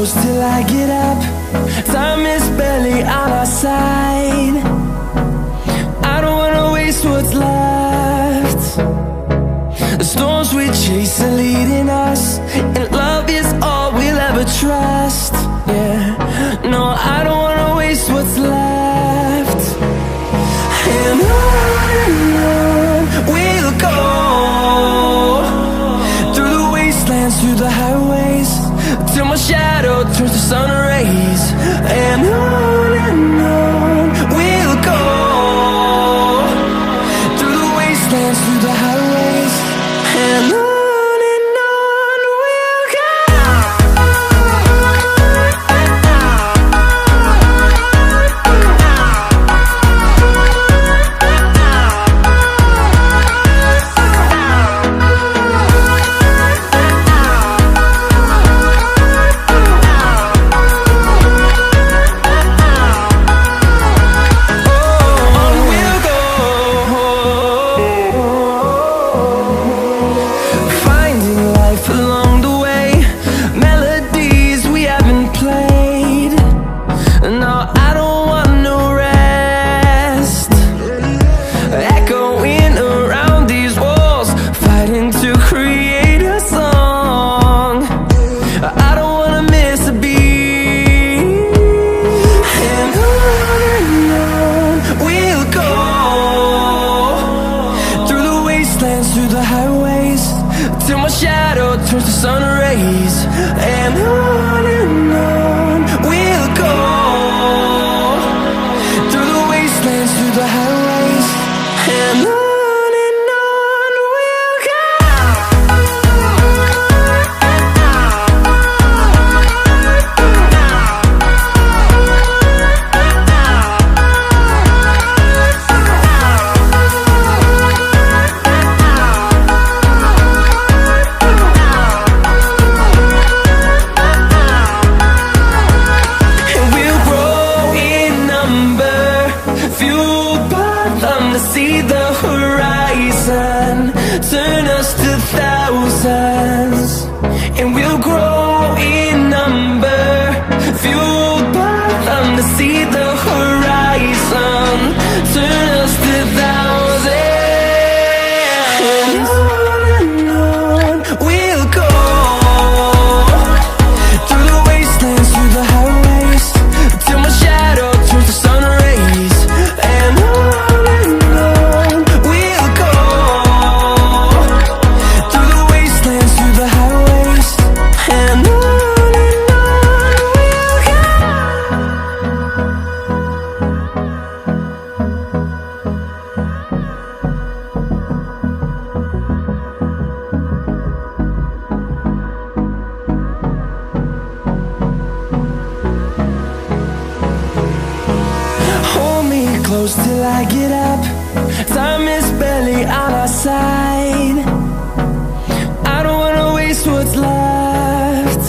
close till I get up. Time is barely on our side. I don't wanna waste what's left. The storms we chase are leading us, and love is all we'll ever trust. Yeah, no, I don't wanna waste what's left. And on we'll go, through the wastelands, through the highways, till my shadow turns to sun rays. And on we'll go, through the wastelands, through the highways, and on we'll go. Through the highways, till my shadow turns to sun rays. And on we'll go, through the wastelands, through the highways, and on we'll go. See the horizon, turn us to thousands, and we'll grow in number, fueled by them. To see the horizon, turn us to thousands, and on we'll go, through the wastelands, through the highways, till my shadow turns to sun rays. And close till I get up. Time is barely on our side. I don't wanna waste what's left.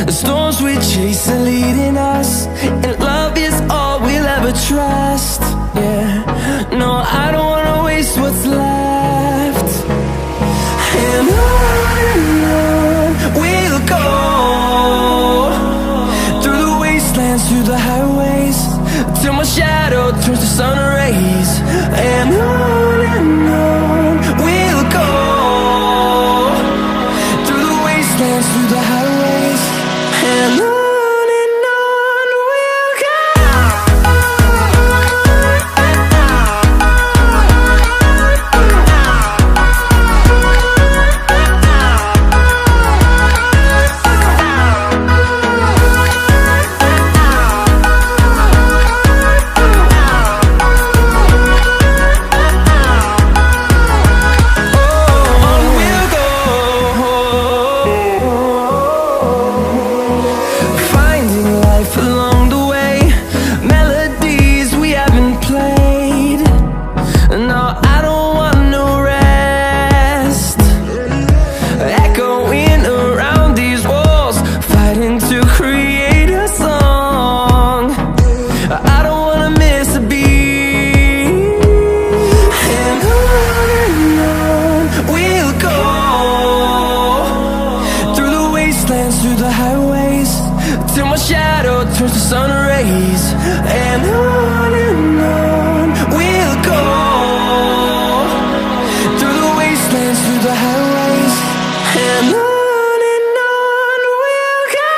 The storms we chase are leading us, and love is all we'll ever trust. Yeah, no, I don't wanna waste what's left. And on we'll go, through the wastelands, through the highways, till my shadow turns to sun rays. And on we'll go, through the wastelands, through the highways, and on we'll go. sun rays. And on we'll go, through the wastelands, through the highways. And on we'll go.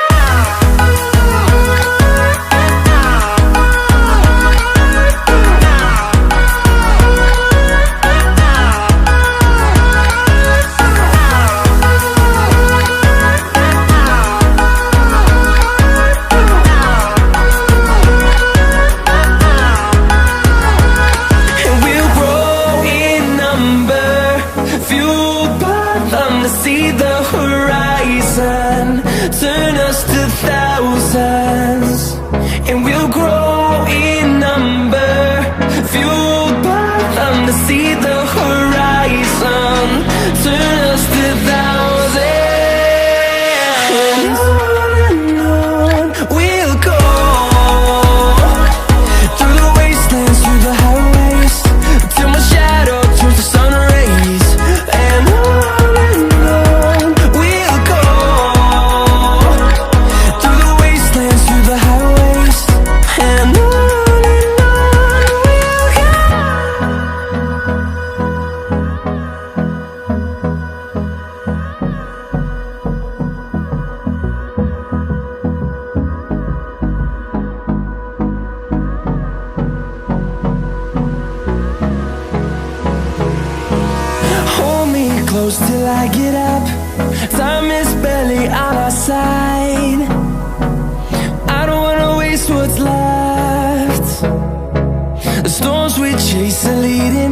See the horizon, turn us to thousands, and we'll grow in number, fueled by them. To see the horizon, turn us to thousands, and on we'll go, through the wastelands, through the highways, till my shadow turns to sun rays. And close till I get up. Time is barely on our side. I don't wanna waste what's left. The storms we chase are leading